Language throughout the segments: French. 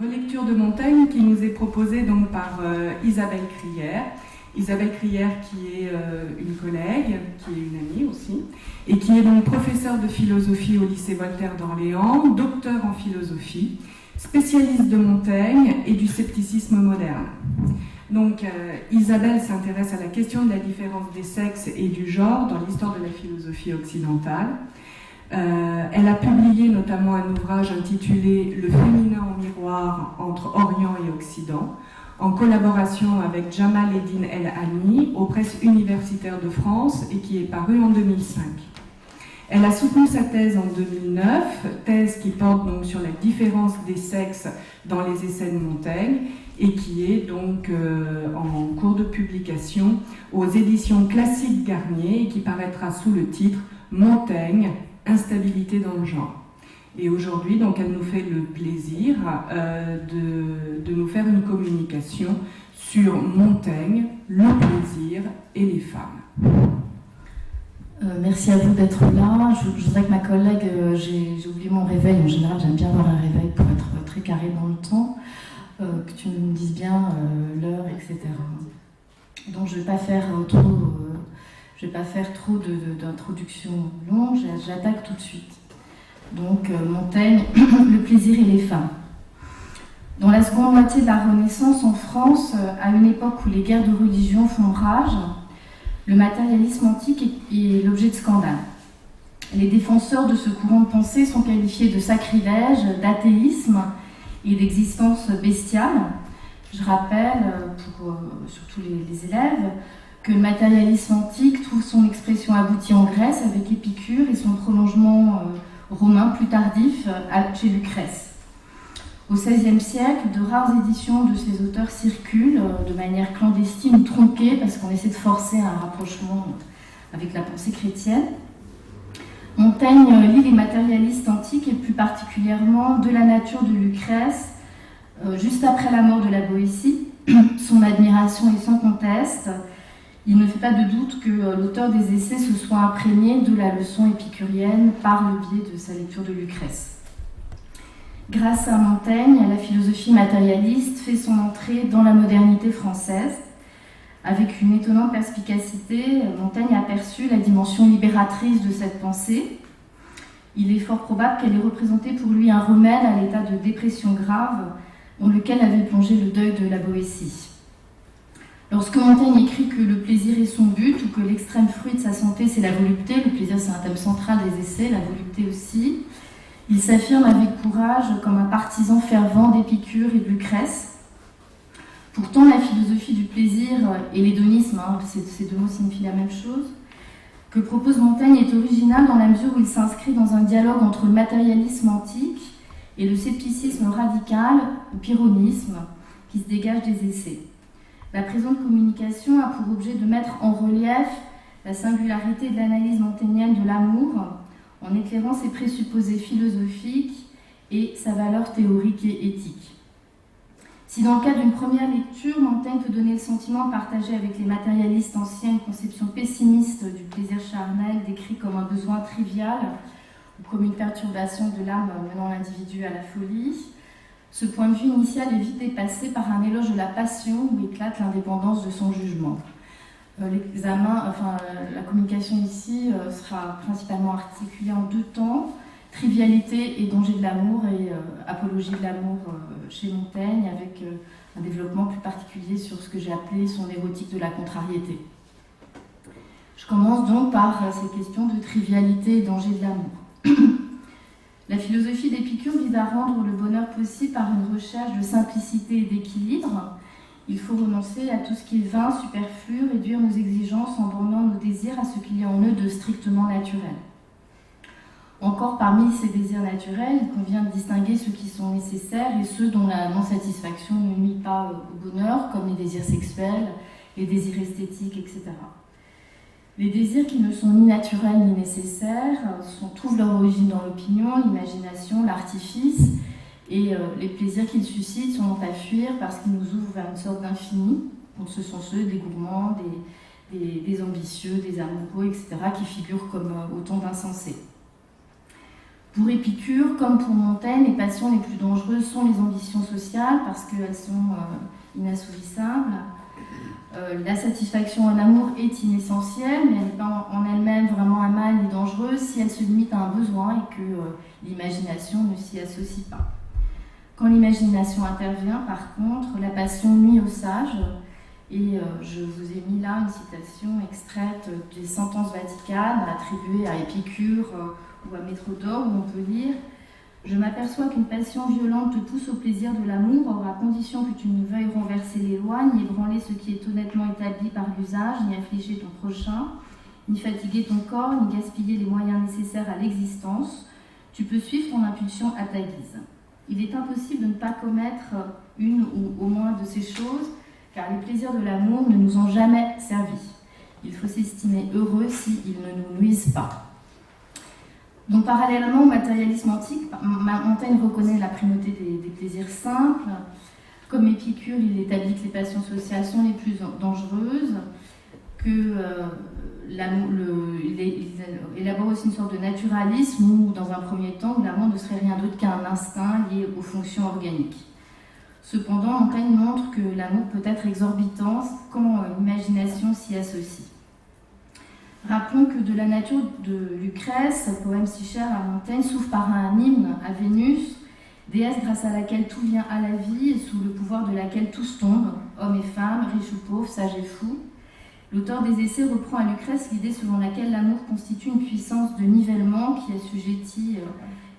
relecture de Montaigne qui nous est proposée donc par Isabelle Crière. Isabelle Crière qui est une collègue, qui est une amie aussi, et qui est donc professeure de philosophie au lycée Voltaire d'Orléans, docteur en philosophie, spécialiste de Montaigne et du scepticisme moderne. Donc Isabelle s'intéresse à la question de la différence des sexes et du genre dans l'histoire de la philosophie occidentale. Elle a publié notamment un ouvrage intitulé « Le féminin en miroir entre Orient et Occident », en collaboration avec Jamal Eddin El Hani aux presses universitaires de France et qui est paru en 2005. Elle a soutenu sa thèse en 2009, thèse qui porte donc sur la différence des sexes dans les essais de Montaigne et qui est donc en cours de publication aux éditions Classiques Garnier et qui paraîtra sous le titre « Montaigne, instabilité dans le genre ». Et aujourd'hui, donc, elle nous fait le plaisir de nous faire une communication sur Montaigne, le plaisir et les femmes. Merci à vous d'être là. Je voudrais que ma collègue, j'ai oublié mon réveil, en général j'aime bien avoir un réveil pour être très carré dans le temps, que tu me dises bien l'heure, etc. Donc je ne vais pas faire trop d'introduction longue, j'attaque tout de suite. Donc Montaigne, le plaisir et les femmes. Dans la seconde moitié de la Renaissance en France, à une époque où les guerres de religion font rage, le matérialisme antique est l'objet de scandales. Les défenseurs de ce courant de pensée sont qualifiés de sacrilège, d'athéisme et d'existence bestiale. Je rappelle, pour surtout les élèves, que le matérialisme antique trouve son expression aboutie en Grèce avec Épicure et son prolongement romain plus tardif chez Lucrèce. Au XVIe siècle, de rares éditions de ces auteurs circulent de manière clandestine ou tronquée parce qu'on essaie de forcer un rapprochement avec la pensée chrétienne. Montaigne lit les matérialistes antiques et plus particulièrement De la nature de Lucrèce, juste après la mort de la Boétie. Son admiration est sans conteste. Il ne fait pas de doute que l'auteur des essais se soit imprégné de la leçon épicurienne par le biais de sa lecture de Lucrèce. Grâce à Montaigne, la philosophie matérialiste fait son entrée dans la modernité française. Avec une étonnante perspicacité, Montaigne a perçu la dimension libératrice de cette pensée. Il est fort probable qu'elle ait représenté pour lui un remède à l'état de dépression grave dans lequel avait plongé le deuil de la Boétie. Lorsque Montaigne écrit que le plaisir est son but ou que l'extrême fruit de sa santé c'est la volupté, le plaisir c'est un thème central des essais, la volupté aussi, il s'affirme avec courage comme un partisan fervent d'Épicure et de Lucrèce. Pourtant, la philosophie du plaisir et l'hédonisme, ces deux mots signifient la même chose, que propose Montaigne est originale dans la mesure où il s'inscrit dans un dialogue entre le matérialisme antique et le scepticisme radical, le pyrrhonisme, qui se dégage des essais. La présente communication a pour objet de mettre en relief la singularité de l'analyse montaignienne de l'amour en éclairant ses présupposés philosophiques et sa valeur théorique et éthique. Si dans le cas d'une première lecture, Montaigne peut donner le sentiment de partager avec les matérialistes anciens une conception pessimiste du plaisir charnel décrit comme un besoin trivial ou comme une perturbation de l'âme menant l'individu à la folie, ce point de vue initial est vite dépassé par un éloge de la passion où éclate l'indépendance de son jugement. La communication ici sera principalement articulée en deux temps, trivialité et danger de l'amour et apologie de l'amour chez Montaigne, avec un développement plus particulier sur ce que j'ai appelé son érotique de la contrariété. Je commence donc par ces questions de trivialité et danger de l'amour. La philosophie d'Épicure vise à rendre le bonheur possible par une recherche de simplicité et d'équilibre. Il faut renoncer à tout ce qui est vain, superflu, réduire nos exigences en bornant nos désirs à ce qu'il y a en eux de strictement naturel. Encore parmi ces désirs naturels, il convient de distinguer ceux qui sont nécessaires et ceux dont la non-satisfaction ne nuit pas au bonheur, comme les désirs sexuels, les désirs esthétiques, etc. Les désirs qui ne sont ni naturels ni nécessaires trouvent leur origine dans l'opinion, l'imagination, l'artifice, et les plaisirs qu'ils suscitent sont à fuir parce qu'ils nous ouvrent vers une sorte d'infini. Donc ce sont ceux des gourmands, des ambitieux, des amoureux, etc., qui figurent comme autant d'insensés. Pour Épicure, comme pour Montaigne, les passions les plus dangereuses sont les ambitions sociales parce qu'elles sont inassouvissables. La satisfaction en amour est inessentielle, mais elle n'est pas en elle-même vraiment un mal ni dangereuse si elle se limite à un besoin et que l'imagination ne s'y associe pas. Quand l'imagination intervient, par contre, la passion nuit aux sages. Et je vous ai mis là une citation extraite des sentences vaticanes attribuées à Épicure ou à Métrodore, où on peut lire « Je m'aperçois qu'une passion violente te pousse au plaisir de l'amour, or à condition que tu ne veuilles renverser les lois, ni ébranler ce qui est honnêtement établi par l'usage, ni affliger ton prochain, ni fatiguer ton corps, ni gaspiller les moyens nécessaires à l'existence. Tu peux suivre ton impulsion à ta guise. Il est impossible de ne pas commettre une ou au moins de ces choses, car les plaisirs de l'amour ne nous ont jamais servi. Il faut s'estimer heureux s'ils ne nous nuisent pas. » Donc, parallèlement au matérialisme antique, Montaigne reconnaît la primauté des plaisirs simples. Comme Épicure, il établit que les passions sociales sont les plus dangereuses, il élabore aussi une sorte de naturalisme où, dans un premier temps, l'amour ne serait rien d'autre qu'un instinct lié aux fonctions organiques. Cependant, Montaigne montre que l'amour peut être exorbitant quand l'imagination s'y associe. Rappelons que de la nature de Lucrèce, poème si cher à Montaigne, s'ouvre par un hymne à Vénus, déesse grâce à laquelle tout vient à la vie et sous le pouvoir de laquelle tous tombent, hommes et femmes, riches ou pauvres, sages et fous. L'auteur des essais reprend à Lucrèce l'idée selon laquelle l'amour constitue une puissance de nivellement qui assujettit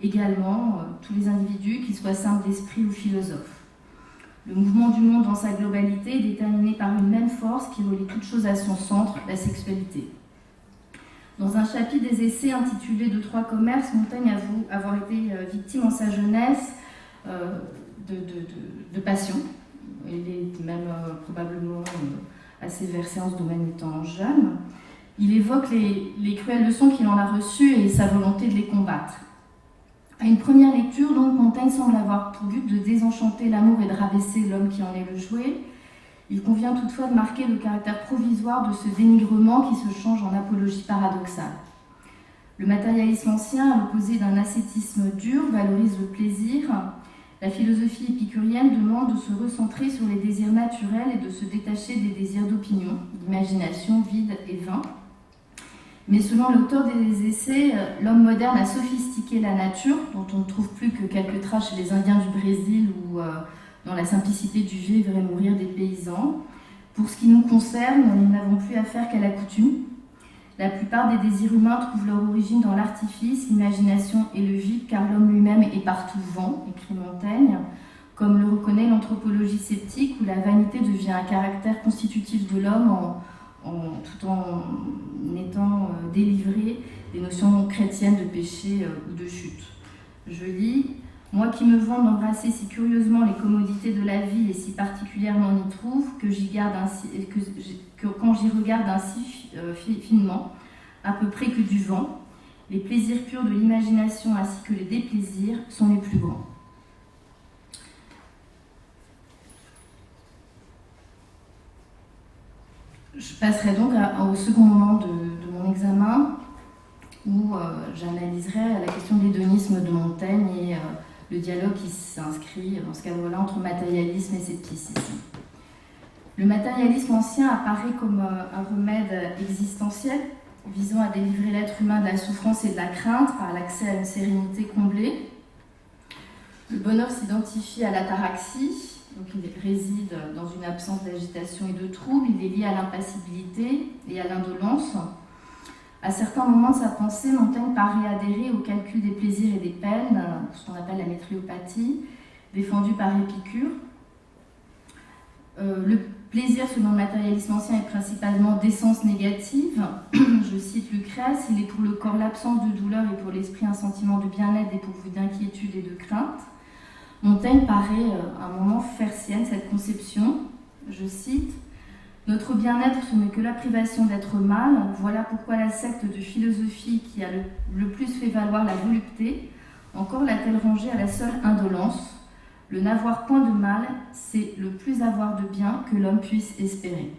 également tous les individus, qu'ils soient simples d'esprit ou philosophes. Le mouvement du monde dans sa globalité est déterminé par une même force qui relie toute chose à son centre, la sexualité. Dans un chapitre des essais intitulé « De trois commerces », Montaigne avoue avoir été victime en sa jeunesse de passion. Il est même probablement assez versé en ce domaine étant jeune. Il évoque les cruelles leçons qu'il en a reçues et sa volonté de les combattre. À une première lecture, donc, Montaigne semble avoir pour but de désenchanter l'amour et de rabaisser l'homme qui en est le jouet. Il convient toutefois de marquer le caractère provisoire de ce dénigrement qui se change en apologie paradoxale. Le matérialisme ancien, à l'opposé d'un ascétisme dur, valorise le plaisir. La philosophie épicurienne demande de se recentrer sur les désirs naturels et de se détacher des désirs d'opinion, d'imagination vide et vain. Mais selon l'auteur des essais, l'homme moderne a sophistiqué la nature, dont on ne trouve plus que quelques traces chez les Indiens du Brésil ou dans la simplicité du vivre et mourir des paysans. Pour ce qui nous concerne, nous n'avons plus affaire qu'à la coutume. La plupart des désirs humains trouvent leur origine dans l'artifice, l'imagination et le vide, car l'homme lui-même est partout vent, écrit Montaigne, comme le reconnaît l'anthropologie sceptique, où la vanité devient un caractère constitutif de l'homme tout en étant délivré des notions chrétiennes de péché ou de chute. Je lis « Moi qui me vante d'embrasser si curieusement les commodités de la vie et si particulièrement y trouve, que quand j'y regarde ainsi finement, à peu près que du vent, les plaisirs purs de l'imagination ainsi que les déplaisirs sont les plus grands. » Je passerai donc au second moment de mon examen où j'analyserai la question de l'hédonisme de Montaigne et le dialogue qui s'inscrit dans ce cadre-là entre matérialisme et scepticisme. Le matérialisme ancien apparaît comme un remède existentiel visant à délivrer l'être humain de la souffrance et de la crainte par l'accès à une sérénité comblée. Le bonheur s'identifie à l'ataraxie. Donc il réside dans une absence d'agitation et de trouble, il est lié à l'impassibilité et à l'indolence. À certains moments de sa pensée, Montaigne paraît adhérer au calcul des plaisirs et des peines, ce qu'on appelle la métriopathie, défendue par Épicure. Le plaisir, selon le matérialisme ancien, est principalement d'essence négative. Je cite Lucrèce, il est pour le corps l'absence de douleur et pour l'esprit un sentiment de bien-être dépourvu d'inquiétude et de crainte. Montaigne paraît à un moment faire sienne cette conception, je cite « Notre bien-être, ce n'est que la privation d'être mal, voilà pourquoi la secte de philosophie qui a le plus fait valoir la volupté, encore l'a-t-elle rangée à la seule indolence. Le n'avoir point de mal, c'est le plus avoir de bien que l'homme puisse espérer. »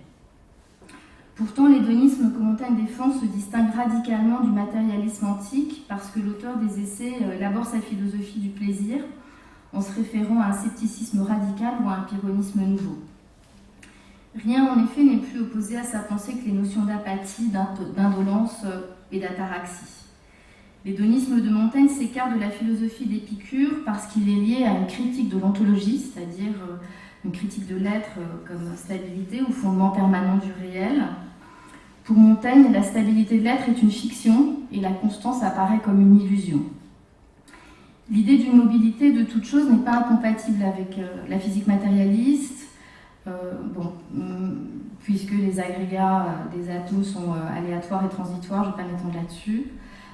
Pourtant, l'hédonisme que Montaigne défend se distingue radicalement du matérialisme antique parce que l'auteur des essais élabore sa philosophie du plaisir en se référant à un scepticisme radical ou à un pyrrhonisme nouveau. Rien, en effet, n'est plus opposé à sa pensée que les notions d'apathie, d'indolence et d'ataraxie. L'hédonisme de Montaigne s'écarte de la philosophie d'Épicure parce qu'il est lié à une critique de l'ontologie, c'est-à-dire une critique de l'être comme stabilité ou fondement permanent du réel. Pour Montaigne, la stabilité de l'être est une fiction et la constance apparaît comme une illusion. L'idée d'une mobilité de toute chose n'est pas incompatible avec la physique matérialiste, puisque les agrégats des atomes sont aléatoires et transitoires, je ne vais pas m'étendre là-dessus.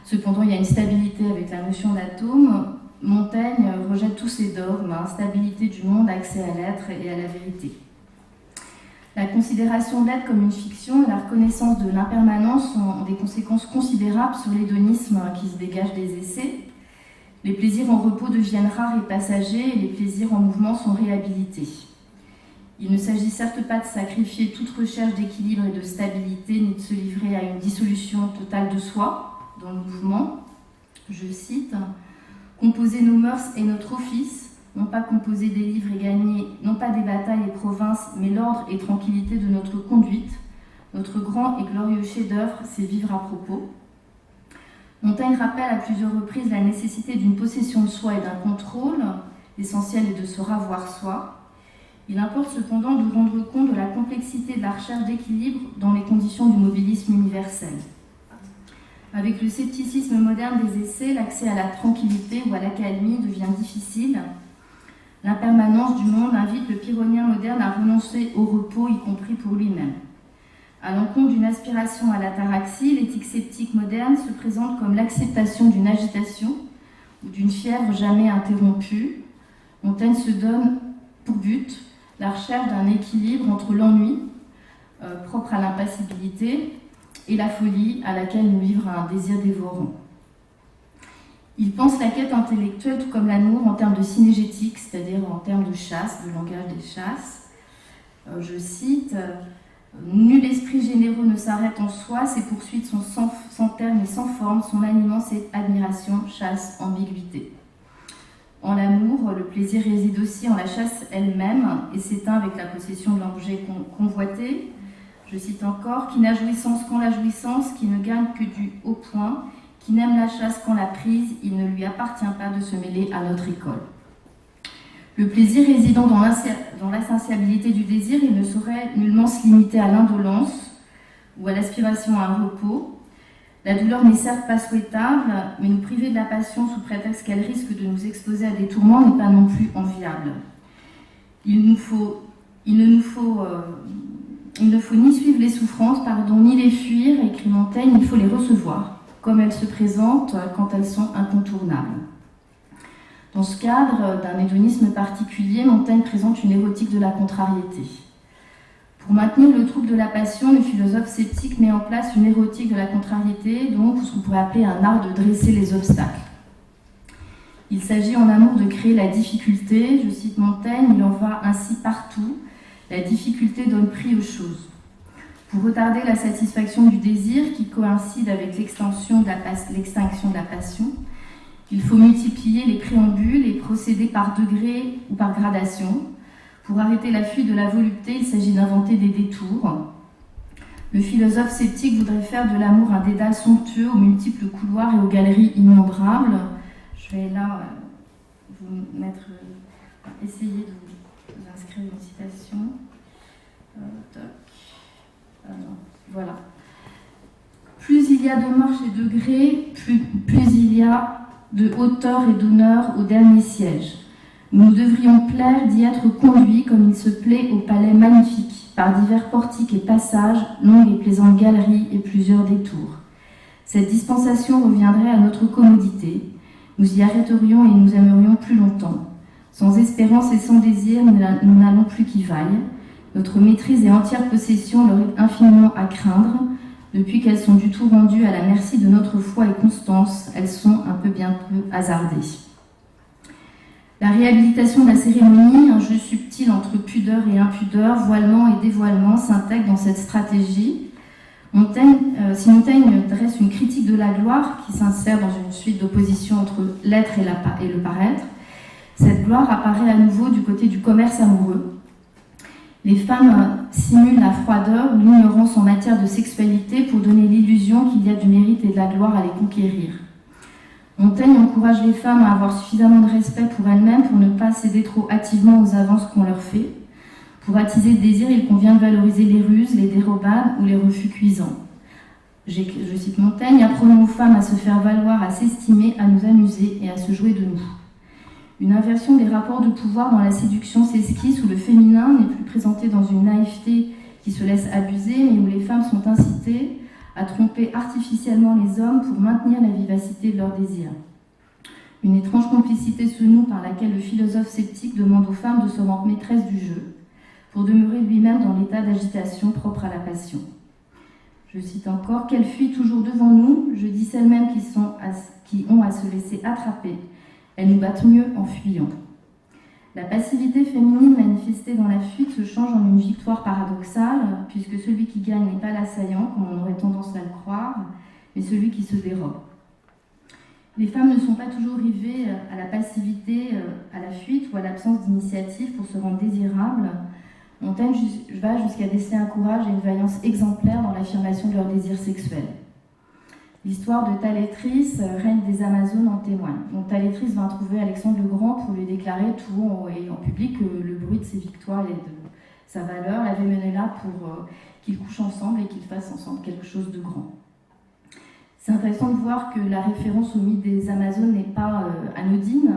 Cependant, il y a une stabilité avec la notion d'atome. Montaigne rejette tous ces dogmes, stabilité du monde, accès à l'être et à la vérité. La considération de l'être comme une fiction et la reconnaissance de l'impermanence ont des conséquences considérables sur l'hédonisme qui se dégage des essais. Les plaisirs en repos deviennent rares et passagers et les plaisirs en mouvement sont réhabilités. Il ne s'agit certes pas de sacrifier toute recherche d'équilibre et de stabilité, ni de se livrer à une dissolution totale de soi dans le mouvement. Je cite « Composer nos mœurs est notre office, non pas composer des livres et gagner, non pas des batailles et provinces, mais l'ordre et tranquillité de notre conduite. Notre grand et glorieux chef-d'œuvre, c'est vivre à propos. » Montaigne rappelle à plusieurs reprises la nécessité d'une possession de soi et d'un contrôle. L'essentiel est de se ravoir soi. Il importe cependant de rendre compte de la complexité de la recherche d'équilibre dans les conditions du mobilisme universel. Avec le scepticisme moderne des essais, l'accès à la tranquillité ou à l'accalmie devient difficile. L'impermanence du monde invite le pyrrhonien moderne à renoncer au repos, y compris pour lui-même. À l'encontre d'une aspiration à l'ataraxie, l'éthique sceptique moderne se présente comme l'acceptation d'une agitation ou d'une fièvre jamais interrompue. Montaigne se donne pour but la recherche d'un équilibre entre l'ennui, propre à l'impassibilité, et la folie à laquelle nous livre un désir dévorant. Il pense la quête intellectuelle, tout comme l'amour, en termes de synégétique, c'est-à-dire en termes de chasse, de langage des chasses. Je cite « Nul esprit généreux ne s'arrête en soi, ses poursuites sont sans terme et sans forme, son aliment c'est admiration, chasse, ambiguïté. » En l'amour, le plaisir réside aussi en la chasse elle-même et s'éteint avec la possession de l'objet convoité. Je cite encore « Qui n'a jouissance qu'en la jouissance, qui ne gagne que du haut point, qui n'aime la chasse qu'en la prise, il ne lui appartient pas de se mêler à notre école. » Le plaisir résidant dans l'insatiabilité du désir, il ne saurait nullement se limiter à l'indolence ou à l'aspiration à un repos. La douleur n'est certes pas souhaitable, mais nous priver de la passion sous prétexte qu'elle risque de nous exposer à des tourments n'est pas non plus enviable. Il ne faut ni suivre les souffrances, ni les fuir, écrit Montaigne, il faut les recevoir, comme elles se présentent quand elles sont incontournables. Dans ce cadre d'un hédonisme particulier, Montaigne présente une érotique de la contrariété. Pour maintenir le trouble de la passion, le philosophe sceptique met en place une érotique de la contrariété, donc ce qu'on pourrait appeler un art de dresser les obstacles. Il s'agit en amour de créer la difficulté, je cite Montaigne, il en va ainsi partout, la difficulté donne prix aux choses. Pour retarder la satisfaction du désir qui coïncide avec l'extinction de la passion, il faut multiplier les préambules et procéder par degrés ou par gradation. Pour arrêter la fuite de la volupté, il s'agit d'inventer des détours. Le philosophe sceptique voudrait faire de l'amour un dédale somptueux aux multiples couloirs et aux galeries innombrables. Je vais là essayer de vous inscrire une citation. Voilà. Plus il y a de marches et de degrés, plus il y a de hauteur et d'honneur au dernier siège. Nous devrions plaire d'y être conduits comme il se plaît au palais magnifique, par divers portiques et passages, longues et plaisantes galeries et plusieurs détours. Cette dispensation reviendrait à notre commodité. Nous y arrêterions et nous aimerions plus longtemps. Sans espérance et sans désir, nous n'allons plus qui vaille. Notre maîtrise et entière possession leur est infiniment à craindre. Depuis qu'elles sont du tout rendues à la merci de notre foi et constance, elles sont bien peu hasardées. La réhabilitation de la cérémonie, un jeu subtil entre pudeur et impudeur, voilement et dévoilement, s'intègre dans cette stratégie. Si Montaigne dresse une critique de la gloire qui s'insère dans une suite d'opposition entre l'être et le paraître, cette gloire apparaît à nouveau du côté du commerce amoureux. Les femmes simulent la froideur ou l'ignorance en matière de sexualité pour donner l'illusion qu'il y a du mérite et de la gloire à les conquérir. Montaigne encourage les femmes à avoir suffisamment de respect pour elles-mêmes pour ne pas céder trop hâtivement aux avances qu'on leur fait. Pour attiser le désir, il convient de valoriser les ruses, les dérobades ou les refus cuisants. Je cite Montaigne, « Apprenons aux femmes à se faire valoir, à s'estimer, à nous amuser et à se jouer de nous. » Une inversion des rapports de pouvoir dans la séduction s'esquisse où le féminin n'est plus présenté dans une naïveté qui se laisse abuser, mais où les femmes sont incitées à tromper artificiellement les hommes pour maintenir la vivacité de leurs désirs. Une étrange complicité se noue par laquelle le philosophe sceptique demande aux femmes de se rendre maîtresses du jeu, pour demeurer lui-même dans l'état d'agitation propre à la passion. Je cite encore, « Qu'elles fuient toujours devant nous, je dis celles-mêmes qui ont à se laisser attraper. Elles nous battent mieux en fuyant. » La passivité féminine manifestée dans la fuite se change en une victoire paradoxale, puisque celui qui gagne n'est pas l'assaillant, comme on aurait tendance à le croire, mais celui qui se dérobe. Les femmes ne sont pas toujours rivées à la passivité, à la fuite ou à l'absence d'initiative pour se rendre désirables. Montaigne va jusqu'à déceler un courage et une vaillance exemplaires dans l'affirmation de leur désir sexuel. L'histoire de Thalestris, reine des Amazones, en témoigne. Donc Thalestris va trouver Alexandre le Grand pour lui déclarer tout haut et en public que le bruit de ses victoires et de sa valeur l'avait mené là pour qu'ils couchent ensemble et qu'ils fassent ensemble quelque chose de grand. C'est intéressant de voir que la référence au mythe des Amazones n'est pas anodine,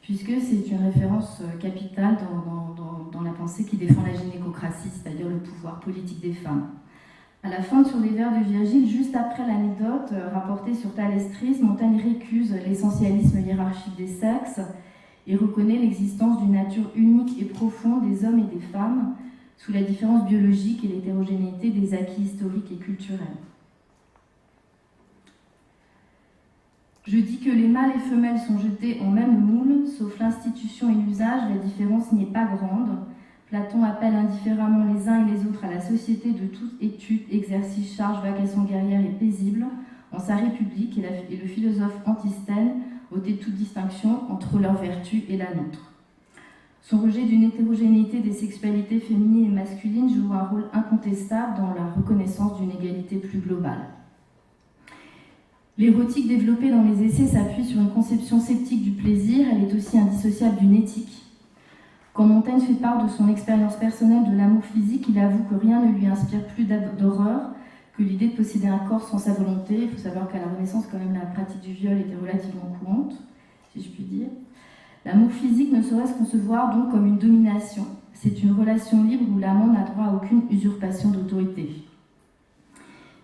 puisque c'est une référence capitale dans la pensée qui défend la gynécocratie, c'est-à-dire le pouvoir politique des femmes. À la fin, sur les vers de Virgile, juste après l'anecdote rapportée sur Thalestris, Montaigne récuse l'essentialisme hiérarchique des sexes et reconnaît l'existence d'une nature unique et profonde des hommes et des femmes, sous la différence biologique et l'hétérogénéité des acquis historiques et culturels. Je dis que les mâles et femelles sont jetés en même moule, sauf l'institution et l'usage, la différence n'y est pas grande. Platon appelle indifféremment les uns et les autres à la société de toute étude, exercice, charge, vacation guerrière et paisible, en sa République, et le philosophe Antisthène ôtait toute distinction entre leur vertu et la nôtre. Son rejet d'une hétérogénéité des sexualités féminines et masculines joue un rôle incontestable dans la reconnaissance d'une égalité plus globale. L'érotique développée dans les essais s'appuie sur une conception sceptique du plaisir, elle est aussi indissociable d'une éthique. Quand Montaigne fait part de son expérience personnelle de l'amour physique, il avoue que rien ne lui inspire plus d'horreur que l'idée de posséder un corps sans sa volonté. Il faut savoir qu'à la Renaissance, quand même, la pratique du viol était relativement courante, si je puis dire. L'amour physique ne saurait se concevoir donc comme une domination. C'est une relation libre où l'amant n'a droit à aucune usurpation d'autorité.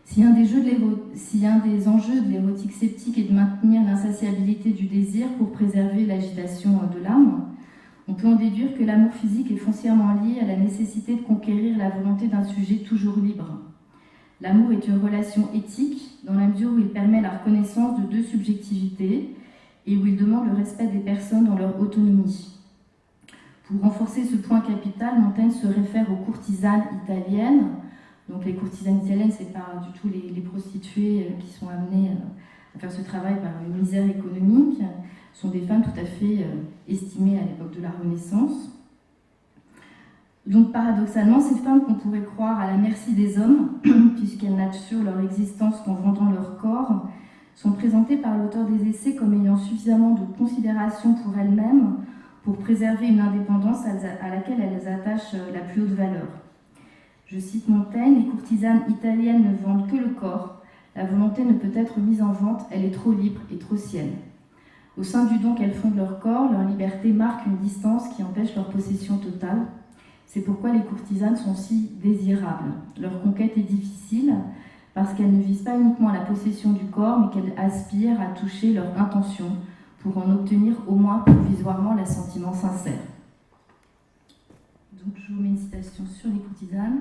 Si un des enjeux de l'érotique sceptique est de maintenir l'insatiabilité du désir pour préserver l'agitation de l'âme, on peut en déduire que l'amour physique est foncièrement lié à la nécessité de conquérir la volonté d'un sujet toujours libre. L'amour est une relation éthique dans la mesure où il permet la reconnaissance de deux subjectivités et où il demande le respect des personnes dans leur autonomie. Pour renforcer ce point capital, Montaigne se réfère aux courtisanes italiennes. Donc les courtisanes italiennes, ce n'est pas du tout les prostituées qui sont amenées à faire ce travail par une misère économique. Ce sont des femmes tout à fait estimées à l'époque de la Renaissance. Donc paradoxalement, ces femmes qu'on pourrait croire à la merci des hommes, puisqu'elles n'assurent leur existence qu'en vendant leur corps, sont présentées par l'auteur des essais comme ayant suffisamment de considération pour elles-mêmes pour préserver une indépendance à laquelle elles attachent la plus haute valeur. Je cite Montaigne, « Les courtisanes italiennes ne vendent que le corps. La volonté ne peut être mise en vente, elle est trop libre et trop sienne. Au sein du don qu'elles font de leur corps, leur liberté marque une distance qui empêche leur possession totale. C'est pourquoi les courtisanes sont si désirables. Leur conquête est difficile parce qu'elles ne visent pas uniquement la possession du corps, mais qu'elles aspirent à toucher leur intention pour en obtenir au moins provisoirement l'assentiment sincère. » Donc je vous mets une citation sur les courtisanes.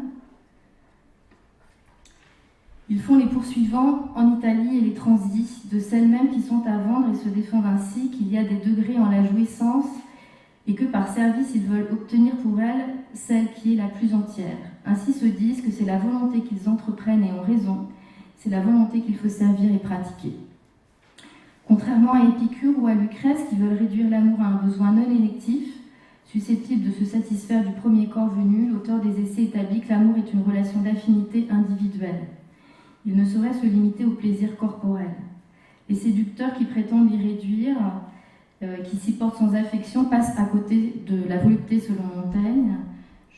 Ils font les poursuivants en Italie et les transis de celles-mêmes qui sont à vendre et se défendent ainsi qu'il y a des degrés en la jouissance et que par service ils veulent obtenir pour elles celle qui est la plus entière. ainsi se disent que c'est la volonté qu'ils entreprennent et ont raison, c'est la volonté qu'il faut servir et pratiquer. Contrairement à Épicure ou à Lucrèce qui veulent réduire l'amour à un besoin non électif, susceptible de se satisfaire du premier corps venu, l'auteur des essais établit que l'amour est une relation d'affinité individuelle. Il ne saurait se limiter au plaisir corporel. Les séducteurs qui prétendent l'y réduire, qui s'y portent sans affection, passent à côté de la volupté selon Montaigne.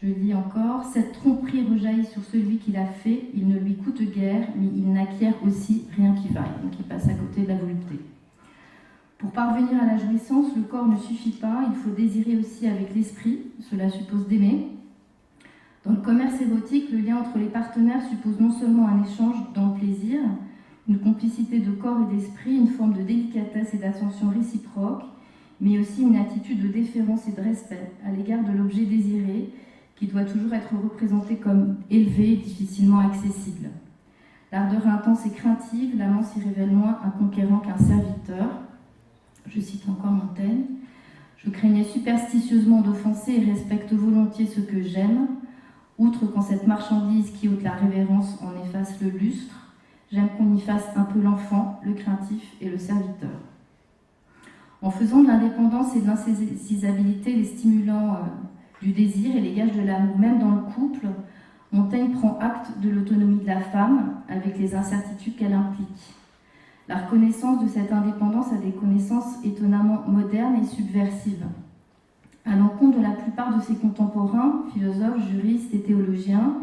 Je lis encore, cette tromperie rejaillit sur celui qui l'a fait, il ne lui coûte guère, mais il n'acquiert aussi rien qui vaille. Donc il passe à côté de la volupté. Pour parvenir à la jouissance, le corps ne suffit pas, il faut désirer aussi avec l'esprit, cela suppose d'aimer. Dans le commerce érotique, le lien entre les partenaires suppose non seulement un échange dans le plaisir, une complicité de corps et d'esprit, une forme de délicatesse et d'attention réciproque, mais aussi une attitude de déférence et de respect à l'égard de l'objet désiré, qui doit toujours être représenté comme élevé et difficilement accessible. L'ardeur intense et craintive, l'amant s'y révèle moins un conquérant qu'un serviteur. Je cite encore Montaigne. Je craignais superstitieusement d'offenser et respecte volontiers ce que j'aime. Outre qu'en cette marchandise qui ôte la révérence en efface le lustre, j'aime qu'on y fasse un peu l'enfant, le craintif et le serviteur. En faisant de l'indépendance et de l'insaisissabilité les stimulants du désir et les gages de l'amour, même dans le couple, Montaigne prend acte de l'autonomie de la femme avec les incertitudes qu'elle implique. La reconnaissance de cette indépendance a des connaissances étonnamment modernes et subversives. À l'encontre de la plupart de ses contemporains, philosophes, juristes et théologiens,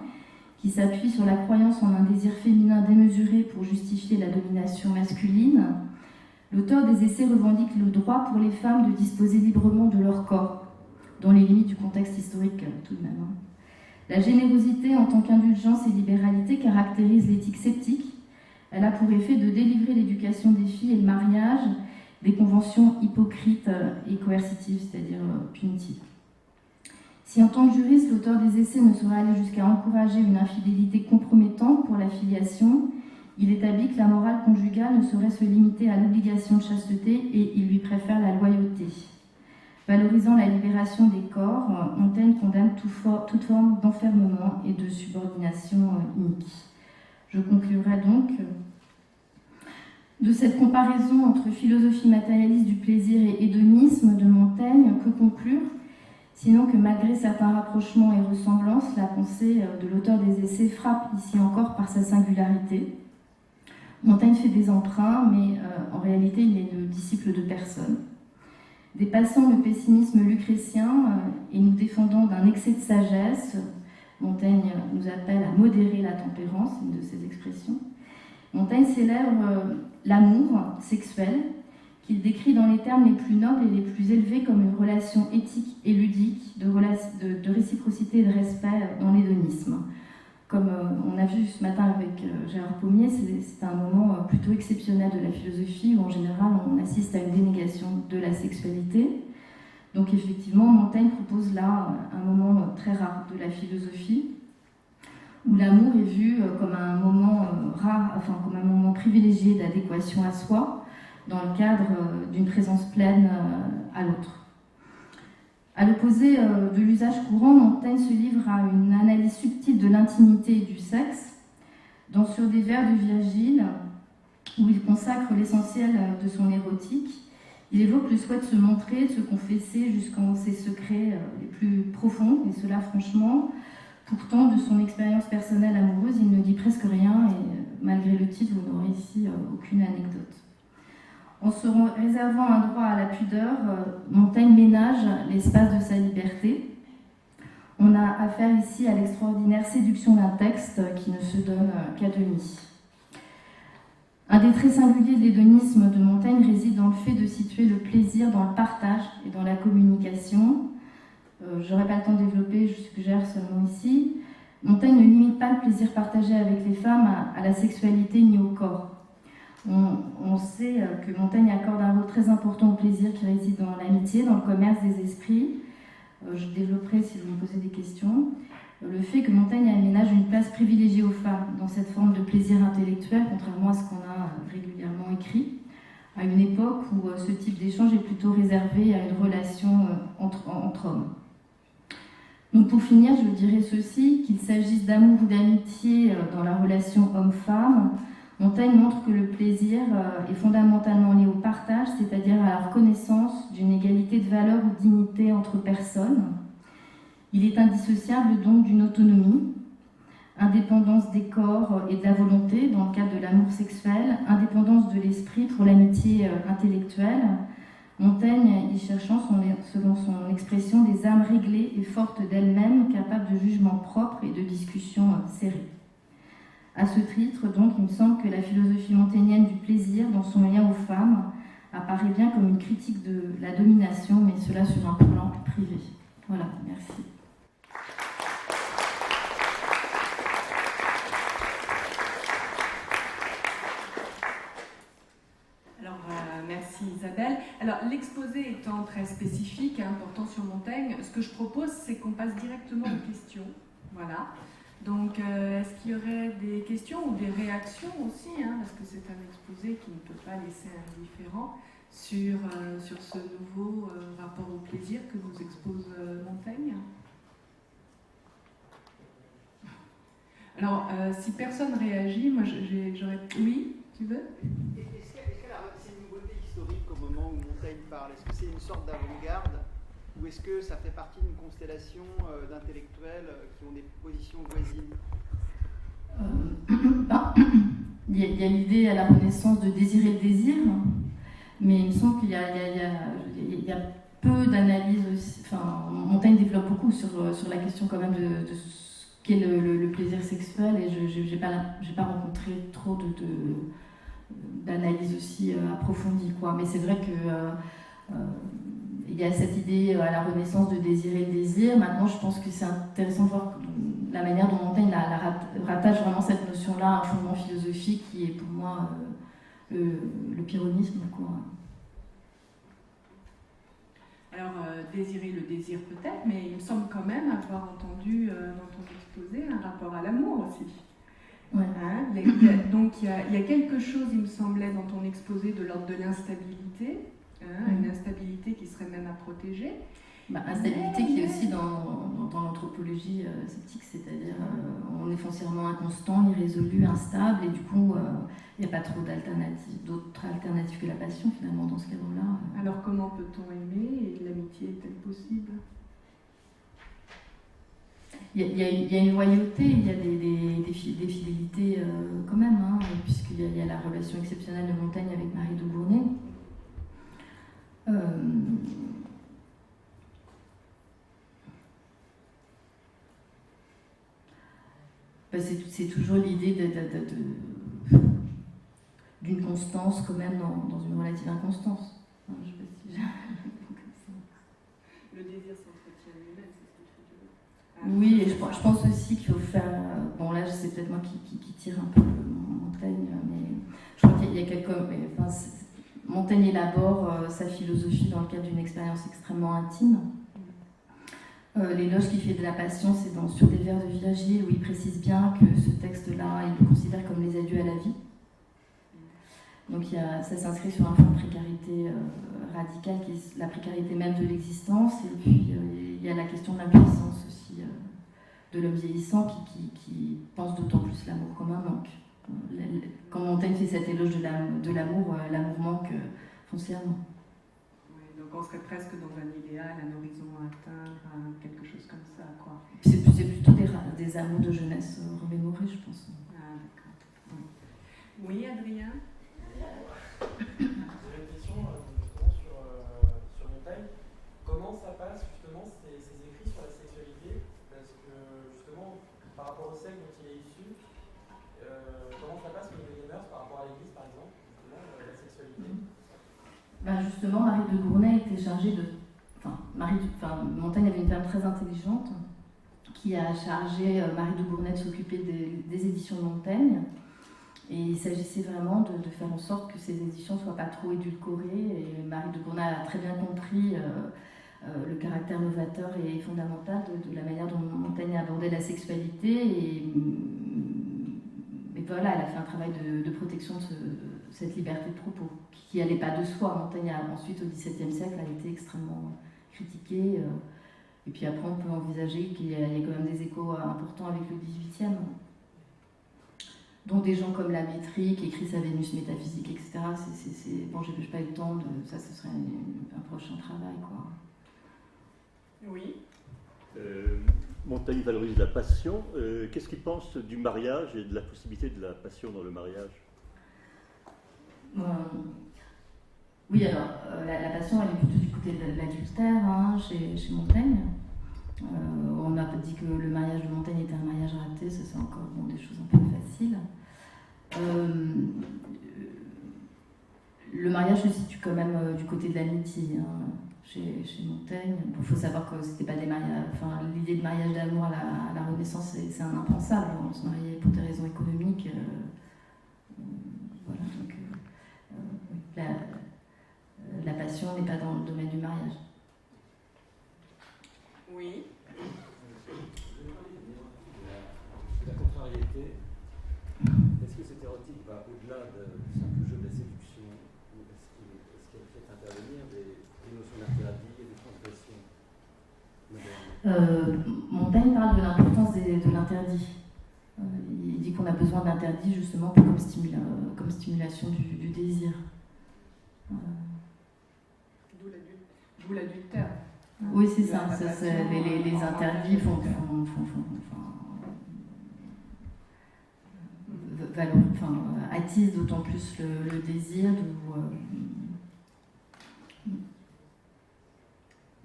qui s'appuient sur la croyance en un désir féminin démesuré pour justifier la domination masculine, l'auteur des essais revendique le droit pour les femmes de disposer librement de leur corps, dans les limites du contexte historique tout de même. La générosité en tant qu'indulgence et libéralité caractérise l'éthique sceptique. Elle a pour effet de délivrer l'éducation des filles et le mariage des conventions hypocrites et coercitives, c'est-à-dire punitives. Si en tant que juriste, l'auteur des essais ne saurait aller jusqu'à encourager une infidélité compromettante pour la filiation, il établit que la morale conjugale ne saurait se limiter à l'obligation de chasteté et il lui préfère la loyauté. Valorisant la libération des corps, Montaigne condamne toute forme d'enfermement et de subordination inique. Je conclurai donc de cette comparaison entre philosophie matérialiste du plaisir et hédonisme de Montaigne. Que conclure, sinon que malgré certains rapprochements et ressemblances, la pensée de l'auteur des essais frappe ici encore par sa singularité. Montaigne fait des emprunts, mais en réalité il est le disciple de personne. Dépassant le pessimisme lucrétien et nous défendant d'un excès de sagesse, Montaigne nous appelle à modérer la tempérance, une de ses expressions. Montaigne célèbre l'amour sexuel, qu'il décrit dans les termes les plus nobles et les plus élevés comme une relation éthique et ludique, de réciprocité et de respect dans l'hédonisme. Comme on a vu ce matin avec Gérard Pommier, c'est un moment plutôt exceptionnel de la philosophie où en général on assiste à une dénégation de la sexualité. Donc effectivement, Montaigne propose là un moment très rare de la philosophie, où l'amour est vu comme un moment rare, enfin comme un moment privilégié d'adéquation à soi, dans le cadre d'une présence pleine à l'autre. À l'opposé de l'usage courant, Montaigne se livre à une analyse subtile de l'intimité et du sexe, dans Sur des vers de Virgile, où il consacre l'essentiel de son érotique. Il évoque le souhait de se montrer, de se confesser jusqu'en ses secrets les plus profonds, et cela franchement. Pourtant, de son expérience personnelle amoureuse, il ne dit presque rien, et malgré le titre, vous n'aurez ici aucune anecdote. En se réservant un droit à la pudeur, Montaigne ménage l'espace de sa liberté. On a affaire ici à l'extraordinaire séduction d'un texte qui ne se donne qu'à demi. Un des traits singuliers de l'hédonisme de Montaigne réside dans le fait de situer le plaisir dans le partage et dans la communication. Je n'aurai pas le temps de développer, je suggère seulement ici. Montaigne ne limite pas le plaisir partagé avec les femmes à la sexualité ni au corps. On sait que Montaigne accorde un rôle très important au plaisir qui réside dans l'amitié, dans le commerce des esprits. Je développerai si vous me posez des questions. Le fait que Montaigne aménage une place privilégiée aux femmes dans cette forme de plaisir intellectuel, contrairement à ce qu'on a régulièrement écrit, à une époque où ce type d'échange est plutôt réservé à une relation entre hommes. Donc pour finir, je dirais ceci, qu'il s'agisse d'amour ou d'amitié dans la relation homme-femme, Montaigne montre que le plaisir est fondamentalement lié au partage, c'est-à-dire à la reconnaissance d'une égalité de valeur ou de dignité entre personnes. Il est indissociable donc d'une autonomie, indépendance des corps et de la volonté dans le cadre de l'amour sexuel, indépendance de l'esprit pour l'amitié intellectuelle. Montaigne y cherchant, selon son expression, des âmes réglées et fortes d'elles-mêmes, capables de jugement propre et de discussion serrée. À ce titre, donc, il me semble que la philosophie montaignienne du plaisir, dans son lien aux femmes, apparaît bien comme une critique de la domination, mais cela sur un plan privé. Voilà, merci. Merci Isabelle. Alors l'exposé étant très spécifique et important sur Montaigne, ce que je propose c'est qu'on passe directement aux questions. Voilà. Donc est-ce qu'il y aurait des questions ou des réactions aussi, parce que c'est un exposé qui ne peut pas laisser indifférent sur ce nouveau rapport au plaisir que nous expose Montaigne. Alors si personne réagit, moi j'aurais... Oui, tu veux ? C'est une nouveauté historique au moment où Montaigne parle? Est-ce que c'est une sorte d'avant-garde ou est-ce que ça fait partie d'une constellation d'intellectuels qui ont des positions voisines? Il y a l'idée à la Renaissance de désirer le désir, mais il me semble qu'il y a peu d'analyses aussi. Enfin, Montaigne développe beaucoup sur la question quand même de ce qu'est le plaisir sexuel, et je n'ai pas rencontré trop d'analyse aussi approfondie, quoi. Mais c'est vrai que il y a cette idée à la Renaissance de désirer le désir. Maintenant, je pense que c'est intéressant de voir la manière dont Montaigne rattache vraiment cette notion-là à un fondement philosophique qui est pour moi le pyrrhonisme, quoi. Alors, désirer le désir peut-être, mais il me semble quand même avoir entendu dans ton exposé un rapport à l'amour aussi. Ouais. Donc il y a quelque chose, il me semblait, dans ton exposé de l'ordre de l'instabilité, une instabilité qui serait même à protéger. Instabilité qui est aussi dans l'anthropologie sceptique, c'est-à-dire on est foncièrement inconstant, irrésolu, instable, et du coup il n'y a pas trop d'autres alternatives que la passion finalement dans ce cadre-là. Alors comment peut-on aimer et l'amitié est-elle possible ? Il y a une loyauté, il y a des fidélités quand même, puisqu'il y a la relation exceptionnelle de Montaigne avec Marie de Gournay. C'est toujours l'idée d'une constance quand même dans une relative inconstance. Je sais pas si j'ai... Le désir s'entretient lui-même, c'est ce que tu dis. Oui, et je pense aussi qu'il faut faire... Bon, là, c'est peut-être moi qui tire un peu Montaigne, mais je crois qu'il y a Montaigne élabore sa philosophie dans le cadre d'une expérience extrêmement intime. L'éloge qu'il fait de la passion, c'est sur des vers de Virgile, où il précise bien que ce texte-là, il le considère comme les adieux à la vie. Donc ça s'inscrit sur un fond de précarité radicale, qui est la précarité même de l'existence, et puis il y a la question de l'impuissance aussi de l'homme vieillissant qui pense d'autant plus l'amour comme un manque. Quand Montaigne fait cet éloge de l'amour, l'amour manque foncièrement. Oui, donc on serait presque dans un idéal, un horizon à atteindre, quelque chose comme ça, quoi. C'est plutôt des amours de jeunesse remémorés, je pense. Ah, d'accord. Oui, Adrien ? J'ai une question justement sur Montaigne. Comment ça passe justement ces écrits sur la sexualité? Parce que justement, par rapport au siècle dont il est issu, comment ça passe au niveau des mœurs par rapport à l'Église, par exemple, justement, la sexualité? Justement, Marie de Gournay était chargée de... Montaigne avait une femme très intelligente qui a chargé Marie de Gournay de s'occuper des éditions de Montaigne. Et il s'agissait vraiment de faire en sorte que ces éditions ne soient pas trop édulcorées. Et Marie de Gournay a très bien compris le caractère novateur et fondamental de la manière dont Montaigne abordait la sexualité. Et voilà, elle a fait un travail de protection de cette liberté de propos, qui n'allait pas de soi. Montaigne, ensuite, au XVIIe siècle, a été extrêmement critiqué. Et Et puis après, on peut envisager qu'il y a quand même des échos importants avec le 18e, dont des gens comme la métrique, écrit sa Vénus métaphysique, etc. Bon, j'ai pas eu le temps de... Ça, ce serait un prochain travail, quoi. Oui. Montaigne valorise la passion. Qu'est-ce qu'il pense du mariage et de la possibilité de la passion dans le mariage? Oui, alors, la passion, elle est plutôt du côté de l'adultère, hein, chez Montaigne. On a dit que le mariage de Montaigne était un mariage raté, ça c'est encore des choses un peu faciles. Le mariage se situe quand même du côté de l'amitié, hein, chez Montaigne. Il faut savoir que c'était pas des mariages. Enfin, l'idée de mariage d'amour à la Renaissance, c'est un impensable. On se mariait pour des raisons économiques. Voilà, donc la passion n'est pas dans le domaine du mariage. Oui. La contrariété, est-ce que cet érotique va au-delà du simple jeu de la séduction, ou est-ce qu'elle fait intervenir des notions d'interdit et de transgression moderne? Montaigne parle de l'importance de l'interdit. Il dit qu'on a besoin d'interdit justement comme stimulation du désir. D'où l'adultère. Oui, c'est ça. Les interdits attisent d'autant plus le désir.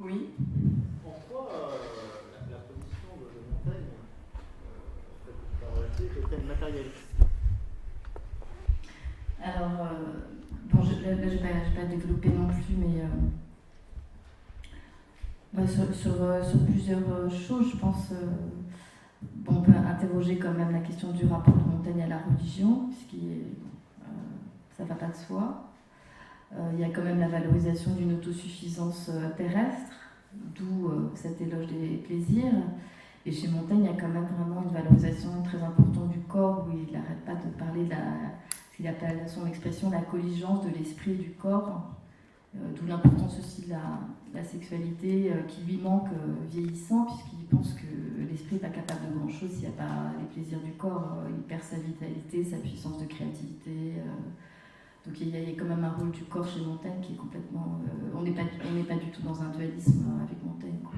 Oui. Pourquoi la position de Montaigne est-elle matérialiste? Alors, bon, là, je ne vais pas développer non plus, mais sur plusieurs choses, je pense. On peut interroger quand même la question du rapport de Montaigne à la religion, ça ne va pas de soi. Il y a quand même la valorisation d'une autosuffisance terrestre, d'où cet éloge des plaisirs. Et chez Montaigne, il y a quand même vraiment une valorisation très importante du corps, où il n'arrête pas de parler de ce qu'il appelle à son expression la colligence de l'esprit et du corps, d'où l'importance aussi de la sexualité qui lui manque vieillissant, puisqu'il pense que l'esprit n'est pas capable de grand-chose s'il n'y a pas les plaisirs du corps. Il perd sa vitalité, sa puissance de créativité. Donc il y a quand même un rôle du corps chez Montaigne qui est complètement... on n'est pas du tout dans un dualisme avec Montaigne, quoi.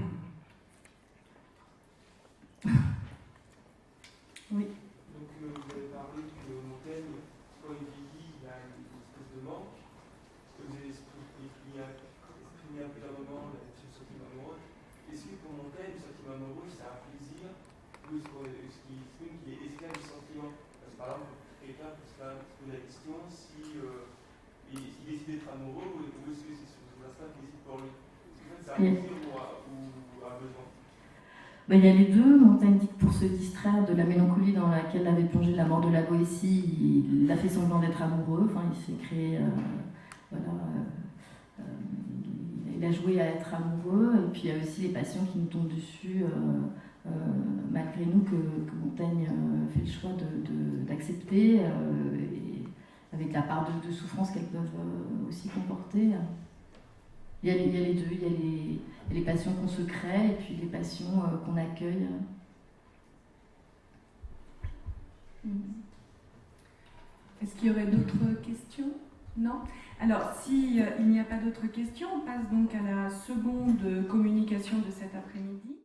Oui. Donc vous avez parlé que Montaigne, quand il vieillit, il a une espèce de manque, que vous avez exprimé à plusieurs moments sur le sentiment amoureux. Est-ce que pour Montaigne, le sentiment amoureux, c'est un plaisir, ou est-ce qu'il exprime qu'il est esclave du sentiment? Parce que par exemple, quelqu'un peut se poser la question s'il décide d'être amoureux, ou est-ce que c'est son instinct qui décide pour lui? Est-ce que c'est un plaisir ou un besoin? Il y a les deux. Montaigne dit que pour se distraire de la mélancolie dans laquelle avait plongé la mort de la Boétie, il a fait semblant d'être amoureux. Enfin, il s'est créé, il a joué à être amoureux. Et puis il y a aussi les passions qui nous tombent dessus, malgré nous, que Montaigne fait le choix d'accepter, et avec la part de souffrance qu'elles peuvent aussi comporter. Il y a les deux, il y a les passions qu'on se crée et puis les passions qu'on accueille. Est-ce qu'il y aurait d'autres questions? Non? Alors, s'il n'y a pas d'autres questions, on passe donc à la seconde communication de cet après-midi.